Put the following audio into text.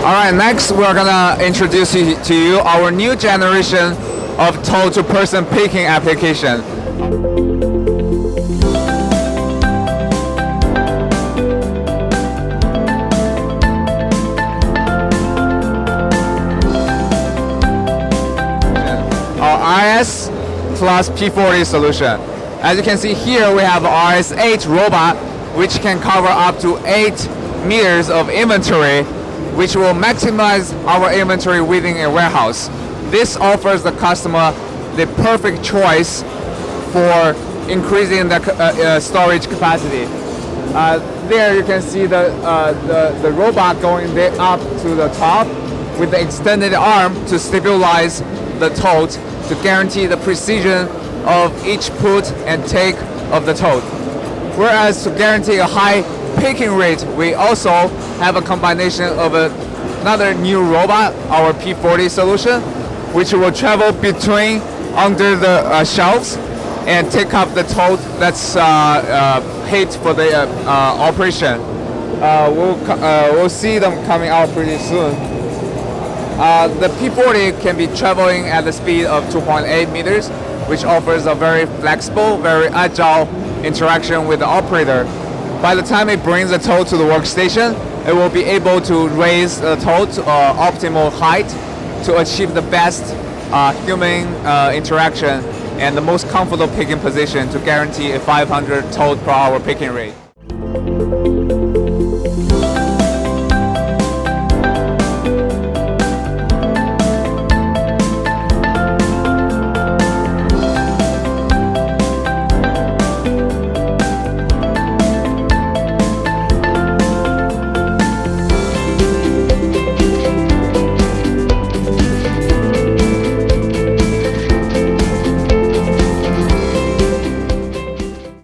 Alright, next we're gonna introduce to you our new generation of tow-to-person picking application. Our RS+P40 solution. As you can see here, we have RS8 robot, which can cover up to 8 meters of inventory, which will maximize our inventory within a warehouse. This offers the customer the perfect choice for increasing the storage capacity. There you can see the robot going up to the top with the extended arm to stabilize the tote to guarantee the precision of each put and take of the tote. Whereas to guarantee a high picking rate, we also have a combination of another new robot, our P40 solution, which will travel between under the shelves and take up the tote that's hit for the operation. We'll see them coming out pretty soon. The P40 can be traveling at the speed of 2.8 meters, which offers a very flexible, very agile interaction with the operator. By the time it brings the tote to the workstation, it will be able to raise the tote to optimal height to achieve the best human interaction and the most comfortable picking position to guarantee a 500 tote per hour picking rate.